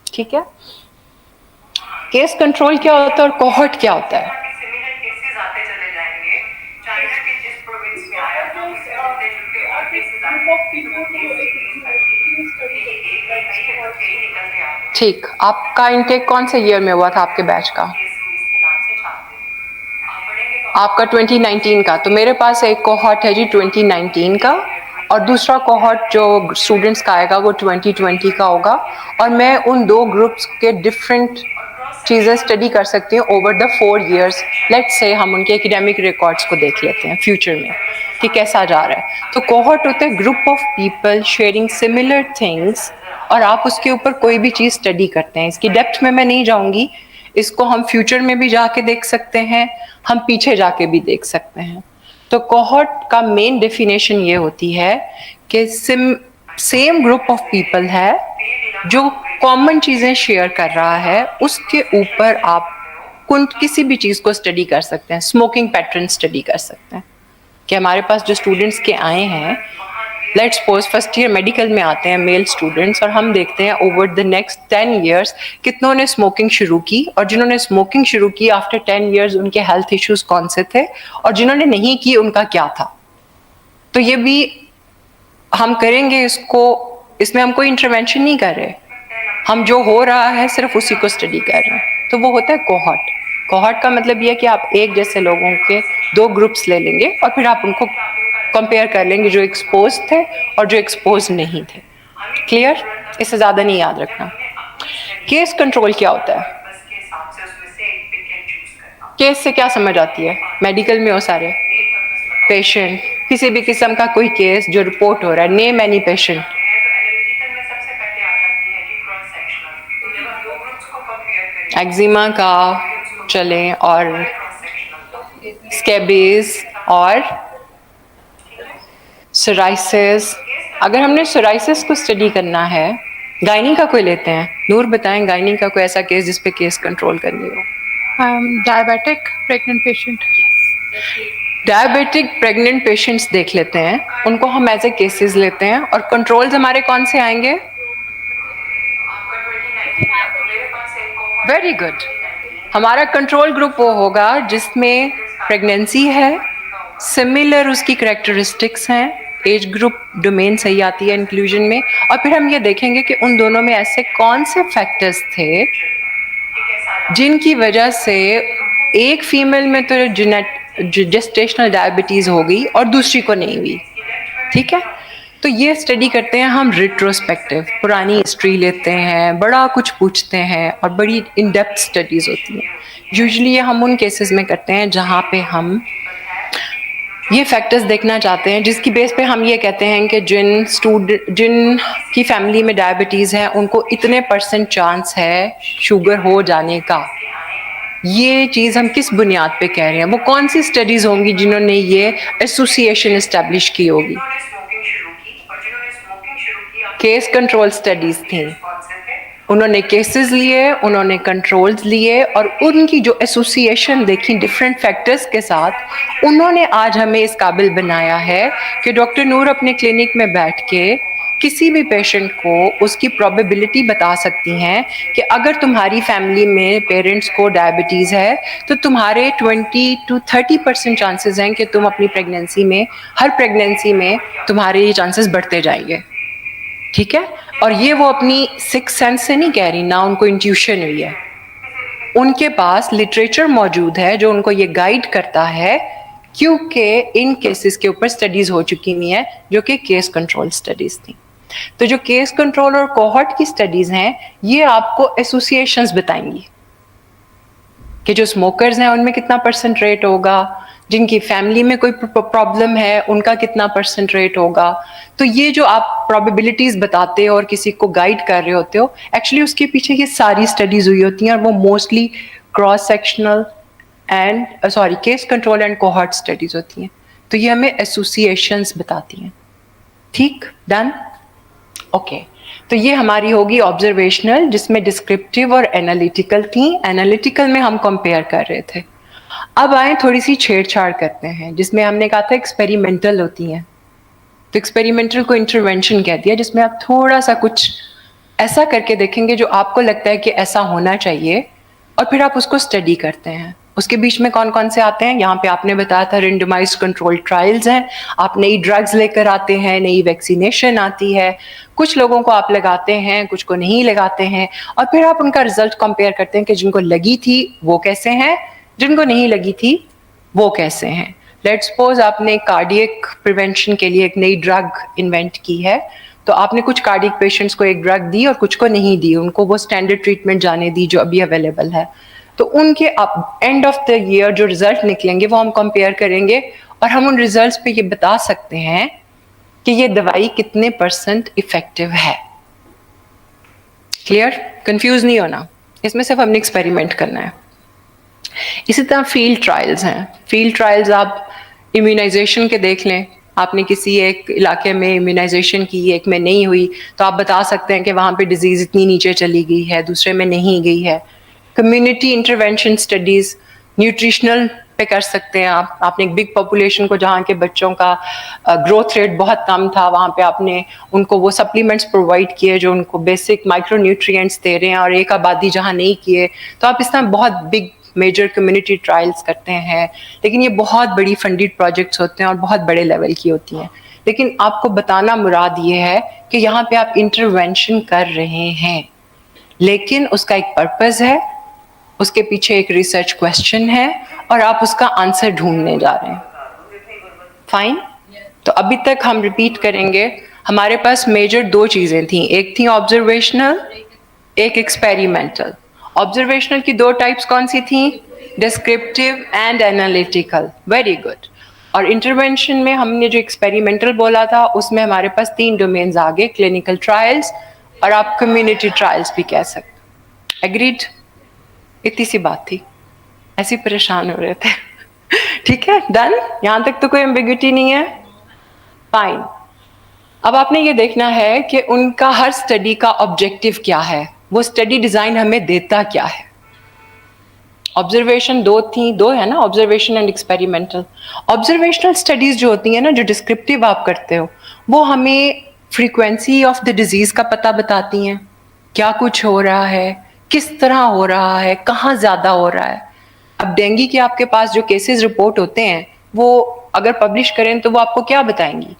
ठीक है, केस कंट्रोल क्या होता है और कोहॉर्ट क्या होता है? ठीक, आपका इनटेक कौन से ईयर में हुआ था आपके बैच का? आपका 2019 का। तो मेरे पास एक कोहॉर्ट है जी 2019 का, और दूसरा कोहॉर्ट जो स्टूडेंट्स का आएगा वो 2020 का होगा। और मैं उन दो ग्रुप्स के डिफरेंट चीज़ें स्टडी कर सकती हूँ over the 4 years। Let's say हम उनके एकेडमिक रिकॉर्ड्स को देख लेते हैं फ्यूचर में कि कैसा जा रहा है। तो कोहॉर्ट होते हैं group of people sharing similar things, और आप उसके ऊपर कोई भी चीज़ स्टडी करते हैं। इसकी डेप्थ में मैं नहीं जाऊँगी, इसको हम फ्यूचर में भी जाके देख सकते हैं, हम पीछे जाके भी देख सकते हैं। तो कोहॉर्ट का मेन डेफिनेशन ये होती है कि सेम ग्रुप ऑफ पीपल है जो कॉमन चीज़ें शेयर कर रहा है, उसके ऊपर आप किसी भी चीज़ को स्टडी कर सकते हैं। स्मोकिंग पैटर्न स्टडी कर सकते हैं कि हमारे पास जो स्टूडेंट्स के आए हैं, let's suppose first year medical में आते हैं मेल स्टूडेंट्स, और हम देखते हैं ओवर द नेक्स्ट 10 years कितनों ने स्मोकिंग शुरू की, और जिन्होंने स्मोकिंग शुरू की आफ्टर 10 years उनके हेल्थ इश्यूज कौन से थे, और जिन्होंने नहीं की उनका क्या था। तो ये भी हम करेंगे इसको, इसमें हम कोई इंटरवेंशन नहीं कर रहे, हम जो हो रहा है सिर्फ उसी को स्टडी कर रहे हैं। तो वो होता है कोहॉर्ट। कोहॉर्ट का मतलब ये है कि आप एक जैसे लोगों के दो ग्रुप्स ले लेंगे और फिर आप उनको कंपेयर कर लेंगे, जो एक्सपोज थे और जो एक्सपोज नहीं थे। क्लियर? इससे ज़्यादा नहीं याद रखना। केस कंट्रोल क्या होता है? केस से क्या समझ आती है? मेडिकल में हो सारे पेशेंट, किसी भी किस्म का कोई केस जो रिपोर्ट हो रहा है, नेम एनी पेशेंट। एक्जिमा का चलें, और स्कैबीज और सोराइसिस। अगर हमने सोराइसिस को स्टडी करना है, गायनी का कोई लेते हैं। नूर बताएं गायनी का कोई ऐसा केस जिस पे केस कंट्रोल करनी हो। Diabetic pregnant patient. Diabetic pregnant patients देख लेते हैं, उनको हम एज ए केसेस लेते हैं, और कंट्रोल्स हमारे कौन से आएंगे? Very good. हमारा कंट्रोल ग्रुप वो होगा जिसमें प्रेगनेंसी है, सिमिलर उसकी करेक्टरिस्टिक्स हैं, एज ग्रुप डोमेन सही आती है इंक्लूजन में, और फिर हम ये देखेंगे कि उन दोनों में ऐसे कौन से फैक्टर्स थे जिनकी वजह से एक फीमेल में तो जेस्टेशनल डायबिटीज हो गई और दूसरी को नहीं हुई। ठीक है, तो ये स्टडी करते हैं हम रिट्रोस्पेक्टिव, पुरानी हिस्ट्री लेते हैं, बड़ा कुछ पूछते हैं, और बड़ी इन डेप्थ स्टडीज होती हैं। यूजुअली ये हम उन केसेस में करते हैं जहाँ पे हम ये फैक्टर्स देखना चाहते हैं जिसकी बेस पे हम ये कहते हैं कि जिन की फैमिली में डायबिटीज़ है उनको इतने % चांस है शुगर हो जाने का। ये चीज़ हम किस बुनियाद पे कह रहे हैं? वो कौन सी स्टडीज़ होंगी जिन्होंने ये एसोसिएशन इस्टेब्लिश की होगी? केस कंट्रोल स्टडीज़ थी। उन्होंने केसेस लिए, उन्होंने कंट्रोल्स लिए, और उनकी जो एसोसिएशन देखी डिफरेंट फैक्टर्स के साथ, उन्होंने आज हमें इस काबिल बनाया है कि डॉक्टर नूर अपने क्लिनिक में बैठ के किसी भी पेशेंट को उसकी प्रोबेबिलिटी बता सकती हैं कि अगर तुम्हारी फैमिली में पेरेंट्स को डायबिटीज़ है तो तुम्हारे 20 to 30% चांसेस हैं कि तुम अपनी प्रेगनेंसी में, हर प्रेगनेंसी में तुम्हारे ये चांसेस बढ़ते जाएंगे। ठीक है, और ये वो अपनी सिक्स सेंस से नहीं कह रही, ना उनको इंट्यूशन हुई है, उनके पास लिटरेचर मौजूद है जो उनको ये गाइड करता है, क्योंकि इन केसेस के ऊपर स्टडीज हो चुकी हुई हैं जो कि केस कंट्रोल स्टडीज थी। तो जो केस कंट्रोल और कोहॉर्ट की स्टडीज हैं, ये आपको एसोसिएशंस बताएंगी कि जो स्मोकर्स हैं उनमें कितना परसेंट रेट होगा, जिनकी फैमिली में कोई प्रॉब्लम है उनका कितना परसेंट रेट होगा। तो ये जो आप प्रोबेबिलिटीज बताते हो और किसी को गाइड कर रहे होते हो, एक्चुअली उसके पीछे ये सारी स्टडीज हुई होती हैं और वो mostly cross sectional and case control and cohort studies होती हैं। तो ये हमें एसोसिएशंस बताती हैं। ठीक, डन, ओके। तो ये हमारी होगी ऑब्जर्वेशनल, जिसमें डिस्क्रिप्टिव और एनालिटिकल थी। एनालिटिकल में हम कंपेयर कर रहे थे। अब आए थोड़ी सी छेड़छाड़ करते हैं, जिसमें हमने कहा था एक्सपेरिमेंटल होती हैं। तो एक्सपेरिमेंटल को इंटरवेंशन कह दिया, जिसमें आप थोड़ा सा कुछ ऐसा करके देखेंगे जो आपको लगता है कि ऐसा होना चाहिए, और फिर आप उसको स्टडी करते हैं। उसके बीच में कौन कौन से आते हैं, यहाँ पे आपने बताया था रेंडमाइज्ड कंट्रोल ट्रायल्स हैं। आप नई ड्रग्स लेकर आते हैं, नई वैक्सीनेशन आती है, कुछ लोगों को आप लगाते हैं, कुछ को नहीं लगाते हैं, और फिर आप उनका रिजल्ट कंपेयर करते हैं कि जिनको लगी थी वो कैसे हैं, जिनको नहीं लगी थी वो कैसे हैं। लेट्स सपोज आपने कार्डियक प्रिवेंशन के लिए एक नई ड्रग इन्वेंट की है, तो आपने कुछ कार्डियक पेशेंट्स को एक ड्रग दी और कुछ को नहीं दी, उनको वो स्टैंडर्ड ट्रीटमेंट जाने दी जो अभी अवेलेबल है। तो उनके अब एंड ऑफ द ईयर जो रिजल्ट निकलेंगे वो हम कंपेयर करेंगे, और हम उन रिजल्ट्स पे ये बता सकते हैं कि ये दवाई कितने परसेंट इफेक्टिव है। क्लियर, कंफ्यूज नहीं होना, इसमें सिर्फ हमने एक्सपेरिमेंट करना है। इसी तरह फील्ड ट्रायल्स हैं। फील्ड ट्रायल्स आप इम्यूनाइजेशन के देख लें, आपने किसी एक इलाके में इम्यूनाइजेशन की, एक में नहीं हुई, तो आप बता सकते हैं कि वहाँ पे डिजीज इतनी नीचे चली गई है, दूसरे में नहीं गई है। कम्युनिटी इंटरवेंशन स्टडीज न्यूट्रिशनल पे कर सकते हैं आप। आपने एक बिग पॉपुलेशन को, जहाँ के बच्चों का ग्रोथ रेट बहुत कम था, वहाँ पे आपने उनको वो सप्लीमेंट्स प्रोवाइड किए जो उनको बेसिक माइक्रो न्यूट्रिएंट्स दे रहे हैं, और एक आबादी जहाँ नहीं किए, तो आप इस तरह बहुत बिग मेजर कम्युनिटी ट्रायल्स करते हैं। लेकिन ये बहुत बड़ी फंडेड प्रोजेक्ट्स होते हैं और बहुत बड़े लेवल की होती हैं। लेकिन आपको बताना मुराद ये है कि यहाँ पे आप इंटरवेंशन कर रहे हैं, लेकिन उसका एक पर्पस है, उसके पीछे एक रिसर्च क्वेश्चन है, और आप उसका आंसर ढूंढने जा रहे हैं। फाइन। तो अभी तक हम रिपीट करेंगे, हमारे पास मेजर दो चीजें थी, एक थी ऑब्जर्वेशनल, एक एक्सपेरिमेंटल। ऑब्जर्वेशनल की दो टाइप्स कौन सी थी, descriptive and analytical. Very good. और इंटरवेंशन में हमने जो एक्सपेरिमेंटल बोला था, उसमें हमारे पास तीन डोमेन्स आ गए, क्लिनिकल ट्रायल्स, और आप कम्युनिटी ट्रायल्स भी कह सकते। एग्रीड? इतनी सी बात थी, ऐसी परेशान हो रहे थे। ठीक है, डन, यहां तक तो कोई एम्बिग्यूटी नहीं है। फाइन। अब आपने ये देखना है कि उनका हर स्टडी का ऑब्जेक्टिव क्या है, वो स्टडी डिजाइन हमें देता क्या है। ऑब्जर्वेशन दो है ना, observation and experimental. Observational studies जो होती है ना, जो डिस्क्रिप्टिव आप करते हो, वो हमें फ्रीक्वेंसी ऑफ द डिजीज का पता बताती हैं, क्या कुछ हो रहा है, किस तरह हो रहा है, कहाँ ज्यादा हो रहा है। अब डेंगू के आपके पास जो केसेस रिपोर्ट होते हैं, वो अगर पब्लिश करें तो वो आपको क्या बताएंगी,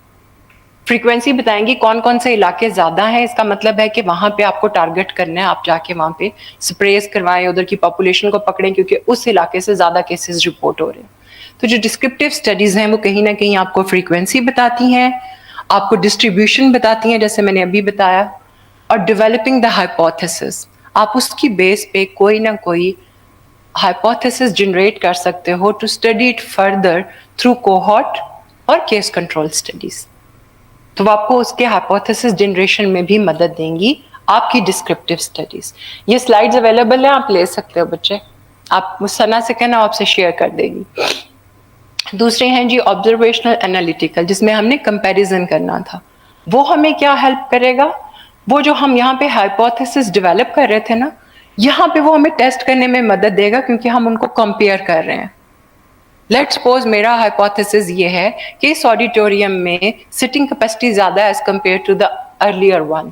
फ्रीक्वेंसी बताएंगी, कौन कौन से इलाके ज्यादा हैं। इसका मतलब है कि वहां पे आपको टारगेट करना है, आप जाके वहां पे स्प्रेस करवाएं, उधर की पॉपुलेशन को पकड़ें, क्योंकि उस इलाके से ज्यादा केसेस रिपोर्ट हो रहे हैं। तो जो डिस्क्रिप्टिव स्टडीज हैं वो कहीं ना कहीं आपको फ्रीक्वेंसी बताती हैं, आपको डिस्ट्रीब्यूशन बताती हैं, जैसे मैंने अभी बताया, और डेवलपिंग द हाइपोथेसिस, आप उसकी बेस पे कोई ना कोई हाइपोथेसिस जनरेट कर सकते हो to study it further through cohort और केस कंट्रोल स्टडीज। तो आपको उसके हाइपोथेसिस जनरेशन में भी मदद देंगी आपकी डिस्क्रिप्टिव स्टडीज। ये स्लाइड्स अवेलेबल है, आप ले सकते हो बच्चे, आप सना से कहना आपसे शेयर कर देगी। दूसरे हैं जी ऑब्जर्वेशनल एनालिटिकल, जिसमें हमने कंपैरिजन करना था। वो हमें क्या हेल्प करेगा, वो जो हम यहाँ पे हाइपोथेसिस डेवलप कर रहे थे ना, यहाँ पे वो हमें टेस्ट करने में मदद देगा, क्योंकि हम उनको कंपेयर कर रहे हैं। लेट्स सपोज मेरा हाइपोथेसिस ये है कि इस ऑडिटोरियम में सिटिंग कैपेसिटी ज्यादा है as compare to the earlier one.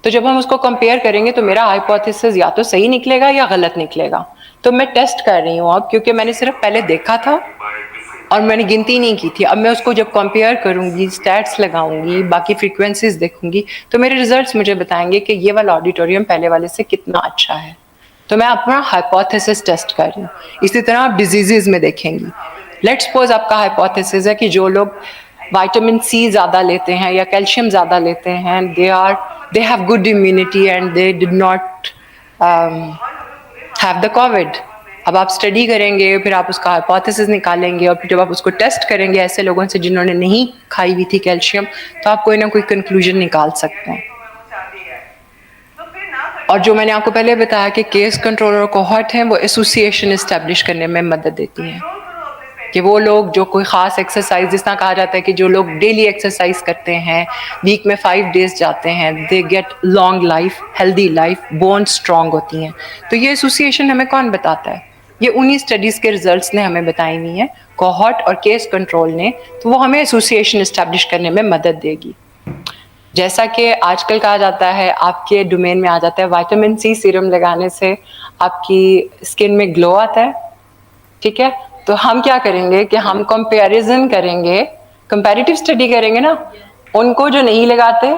तो जब हम उसको कंपेयर करेंगे तो मेरा हाइपोथेसिस या तो सही निकलेगा या गलत निकलेगा। तो मैं टेस्ट कर रही हूँ अब, क्योंकि मैंने सिर्फ पहले देखा था और मैंने गिनती नहीं की थी। अब मैं उसको जब कंपेयर करूंगी, स्टैट्स लगाऊंगी, बाकी फ्रीक्वेंसीज देखूंगी, तो मेरे रिजल्ट्स मुझे बताएंगे कि ये वाला ऑडिटोरियम पहले वाले से कितना अच्छा है। तो मैं अपना हाइपोथेसिस टेस्ट कर रही हूँ। इसी तरह आप डिजीजेज में देखेंगी। लेट्स सपोज आपका हाइपोथेसिस है कि जो लोग विटामिन सी ज़्यादा लेते हैं या कैल्शियम ज़्यादा लेते हैं, they have good immunity and they did not have the Covid. अब आप स्टडी करेंगे, फिर आप उसका हाइपोथेसिस निकालेंगे, और फिर जब आप उसको टेस्ट करेंगे ऐसे लोगों से जिन्होंने नहीं खाई हुई थी कैल्शियम, तो आप कोई ना कोई कंक्लूजन निकाल सकते हैं। और जो मैंने आपको पहले बताया कि केस कंट्रोल और कोहॉर्ट हैं, वो एसोसिएशन इस्टेब्लिश करने में मदद देती हैं कि वो लोग जो कोई ख़ास एक्सरसाइज, जिस तरह कहा जाता है कि जो लोग डेली एक्सरसाइज करते हैं, वीक में 5 डेज जाते हैं, they get long life, healthy life, bone strong होती हैं। तो ये एसोसिएशन हमें कौन बताता है? ये उन्हीं स्टडीज़ के रिजल्ट्स ने हमें बताई हुई हैं, कोहॉर्ट और केस कंट्रोल ने। तो वो हमें एसोसिएशन इस्टेब्लिश करने में मदद देगी। जैसा कि आजकल कहा जाता है, आपके डोमेन में आ जाता है, विटामिन सी सीरम लगाने से आपकी स्किन में ग्लो आता है। ठीक है, तो हम क्या करेंगे कि हम कंपैरिजन करेंगे, कंपैरेटिव स्टडी करेंगे ना, उनको जो नहीं लगाते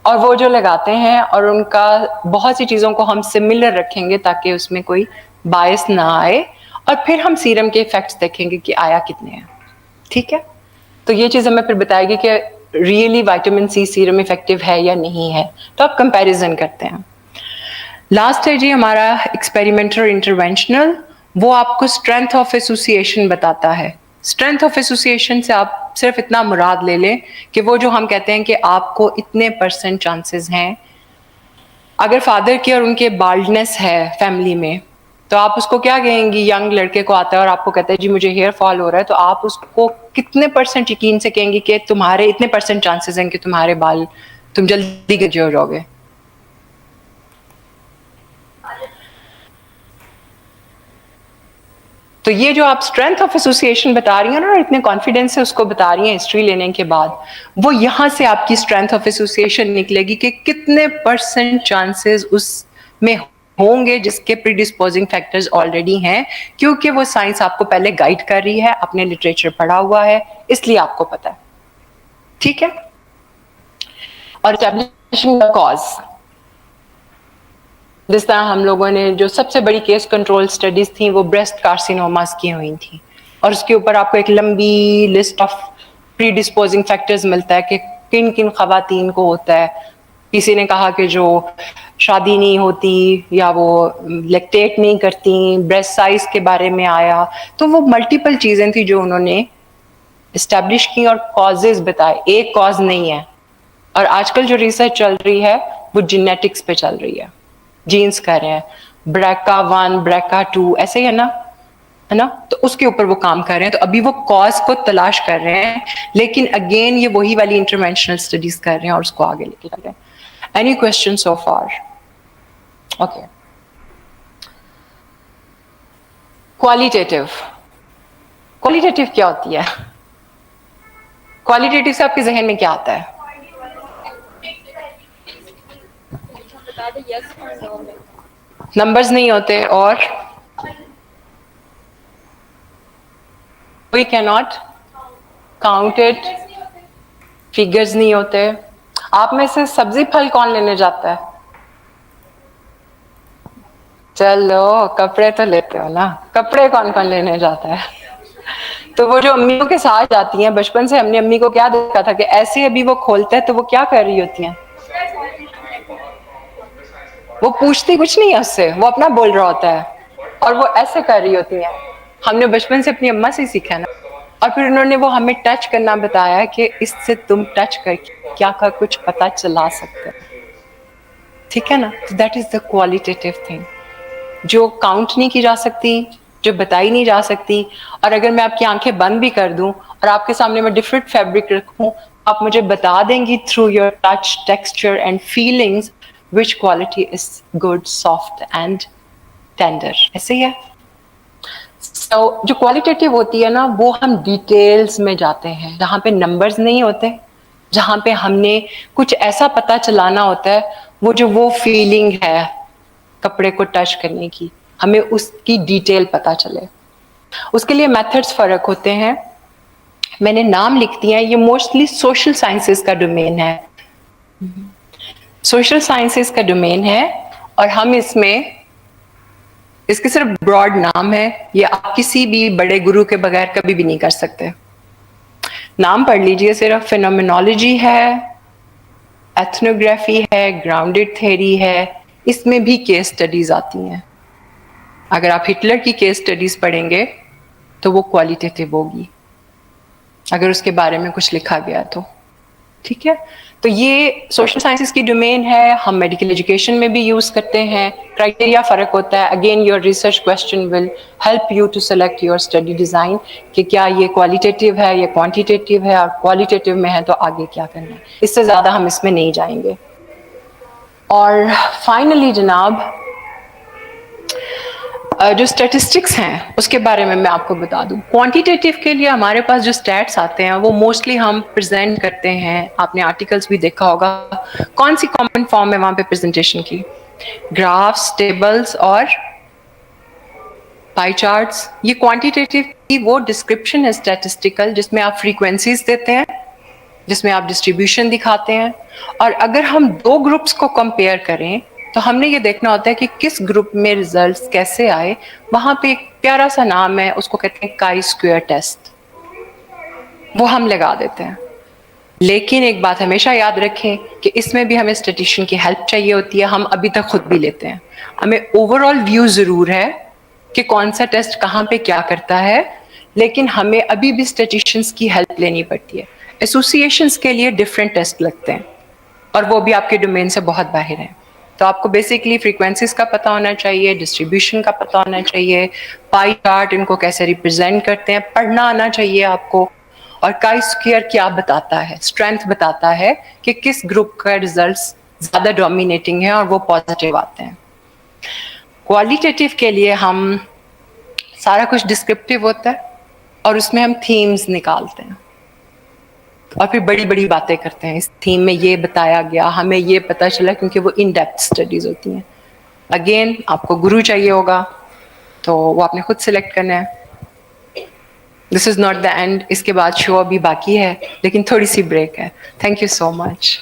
और वो जो लगाते हैं, और उनका बहुत सी चीज़ों को हम सिमिलर रखेंगे ताकि उसमें कोई बायस ना आए, और फिर हम सीरम के इफेक्ट्स देखेंगे कि आया कितने हैं। ठीक है, तो ये चीज़ हमें फिर बताएगी कि really vitamin C serum effective है या नहीं है। तो आप कंपैरिजन करते हैं। लास्ट है जी हमारा एक्सपेरिमेंटल इंटरवेंशनल। वो आपको स्ट्रेंथ ऑफ एसोसिएशन बताता है। स्ट्रेंथ ऑफ एसोसिएशन से आप सिर्फ इतना मुराद ले लें कि वो जो हम कहते हैं कि आपको इतने % चांसेस हैं, अगर फादर की और उनके बाल्डनेस है फैमिली में, तो आप उसको क्या कहेंगी? यंग लड़के को आता है और आपको कहता है जी मुझे हेयर फॉल हो रहा है, तो आप उसको कितने % यकीन से कहेंगी कि तुम्हारे इतने % चांसेस हैं कि तुम्हारे बाल, तुम जल्दी गंजे हो जाओगे? तो ये जो आप स्ट्रेंथ ऑफ एसोसिएशन बता रही हैं ना, इतने कॉन्फिडेंस से उसको बता रही हैं हिस्ट्री लेने के बाद, वो यहाँ से आपकी स्ट्रेंथ ऑफ एसोसिएशन निकलेगी कि कितने % चांसेस उसमें होंगे जिसके प्रीडिस्पोजिंग फैक्टर्स ऑलरेडी हैं, क्योंकि वो साइंस आपको पहले गाइड कर रही है, आपने लिटरेचर पढ़ा हुआ है, इसलिए आपको पता है। ठीक है, और एस्टैब्लिशिंग द कॉज, जिस तरह हम लोगों ने जो सबसे बड़ी केस कंट्रोल स्टडीज थी वो ब्रेस्ट कार्सिनोमास की हुई थी, और उसके ऊपर आपको एक लंबी लिस्ट ऑफ प्रीडिस्पोजिंग फैक्टर्स मिलता है कि किन किन खवातीन को होता है। किसी ने कहा कि जो शादी नहीं होती या वो लैक्टेट नहीं करती, ब्रेस्ट साइज के बारे में आया, तो वो मल्टीपल चीज़ें थी जो उन्होंने इस्टेब्लिश की और कॉजेज बताए, एक कॉज नहीं है। और आजकल जो रिसर्च चल रही है वो जेनेटिक्स पे चल रही है, जीन्स कर रहे हैं, BRCA1 BRCA2 ऐसे ही है ना, तो उसके ऊपर वो काम कर रहे हैं। तो अभी वो कॉज को तलाश कर रहे हैं, लेकिन अगेन ये वही वाली इंटरवेंशनल स्टडीज कर रहे हैं और उसको आगे लेके चल रहे हैं। Any question so far? Okay, qualitative. Qualitative क्या होती है? क्वालिटेटिव से आपके जहन में क्या आता है? नंबर्स नहीं होते, और we cannot count it, figures नहीं होते। आप में से सब्जी फल कौन लेने जाता है? चलो कपड़े तो लेते हो ना, कपड़े कौन कौन लेने जाता है? तो वो जो अम्मियों के साथ जाती हैं, बचपन से हमने अम्मी को क्या देखा था कि ऐसे अभी वो खोलते हैं तो वो क्या कर रही होती हैं? वो पूछती कुछ नहीं है उससे, वो अपना बोल रहा होता है, और वो ऐसे कर रही होती हैं। हमने बचपन से अपनी अम्मा से सीखा ना, और फिर उन्होंने वो हमें टच करना बताया कि इससे तुम टच करके क्या का कुछ पता चला सकते हो। ठीक है ना, तो that is the qualitative thing, जो काउंट नहीं की जा सकती, जो बताई नहीं जा सकती। और अगर मैं आपकी आंखें बंद भी कर दूं और आपके सामने मैं डिफरेंट फैब्रिक रखूं, आप मुझे बता देंगी through your touch, texture and feelings which quality is good, soft and tender। ऐसे ही है। So, जो क्वालिटेटिव होती है ना, वो हम डिटेल्स में जाते हैं, जहाँ पे नंबर्स नहीं होते, जहाँ पे हमने कुछ ऐसा पता चलाना होता है, वो फीलिंग है कपड़े को टच करने की, हमें उसकी डिटेल पता चले। उसके लिए मेथड्स फर्क होते हैं। मैंने नाम लिख दिया है, ये मोस्टली सोशल साइंसेस का डोमेन है, सोशल साइंसेस का डोमेन है, और हम इसके सिर्फ ब्रॉड नाम है, ये आप किसी भी बड़े गुरु के बगैर कभी भी नहीं कर सकते। नाम पढ़ लीजिए सिर्फ, फिनोमेनोलॉजी है, एथनोग्राफी है, ग्राउंडेड थ्योरी है, इसमें भी केस स्टडीज आती हैं। अगर आप हिटलर की केस स्टडीज पढ़ेंगे तो वो क्वालिटेटिव होगी, अगर उसके बारे में कुछ लिखा गया तो, ठीक है। तो ये सोशल साइंसेस की डोमेन है, हम मेडिकल एजुकेशन में भी यूज करते हैं। क्राइटेरिया फर्क होता है, again your research question will help you to select your study design, कि क्या ये क्वालिटेटिव है या क्वांटिटेटिव है, और क्वालिटेटिव में है तो आगे क्या करना है। इससे ज्यादा हम इसमें नहीं जाएंगे। और फाइनली जनाब, जो स्टैटिस्टिक्स हैं उसके बारे में मैं आपको बता दूं। क्वांटिटेटिव के लिए हमारे पास जो स्टैट्स आते हैं वो मोस्टली हम प्रेजेंट करते हैं, आपने आर्टिकल्स भी देखा होगा, कौन सी कॉमन फॉर्म है वहां पे प्रेजेंटेशन की, ग्राफ्स, टेबल्स और पाई चार्ट्स। ये क्वांटिटेटिव की वो डिस्क्रिप्शन है स्टैटिस्टिकल, जिसमें आप फ्रीक्वेंसीज देते हैं, जिसमें आप डिस्ट्रीब्यूशन दिखाते हैं। और अगर हम दो ग्रुप्स को कंपेयर करें तो हमने ये देखना होता है कि किस ग्रुप में रिजल्ट्स कैसे आए। वहां पे एक प्यारा सा नाम है, उसको कहते हैं काई स्क्वायर टेस्ट, वो हम लगा देते हैं। लेकिन एक बात हमेशा याद रखें कि इसमें भी हमें स्टैटिस्टिशियन की हेल्प चाहिए होती है, हम अभी तक खुद भी लेते हैं। हमें ओवरऑल व्यू जरूर है कि कौन सा टेस्ट कहाँ पे क्या करता है, लेकिन हमें अभी भी स्टैटिस्टिशियंस की हेल्प लेनी पड़ती है। एसोसिएशंस के लिए डिफरेंट टेस्ट लगते हैं और वो भी आपके डोमेन से बहुत बाहर हैं। तो आपको बेसिकली फ्रीक्वेंसीज का पता होना चाहिए, डिस्ट्रीब्यूशन का पता होना चाहिए, पाई चार्ट इनको कैसे रिप्रेजेंट करते हैं पढ़ना आना चाहिए आपको, और काई स्क्वायर क्या बताता है, स्ट्रेंथ बताता है कि किस ग्रुप का रिजल्ट्स ज़्यादा डोमिनेटिंग है और वो पॉजिटिव आते हैं। क्वालिटेटिव के लिए हम सारा कुछ डिस्क्रिप्टिव होता है और उसमें हम थीम्स निकालते हैं और फिर बड़ी बड़ी बातें करते हैं, इस थीम में ये बताया गया, हमें ये पता चला, क्योंकि वो इन डेप्थ स्टडीज होती हैं। अगेन आपको गुरु चाहिए होगा तो वो आपने खुद सिलेक्ट करना है। This is not the end, इसके बाद शो अभी बाकी है, लेकिन थोड़ी सी ब्रेक है। Thank you so much.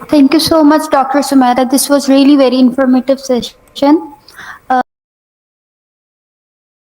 Thank you so much, Dr. Sumaira. This was really very informative session.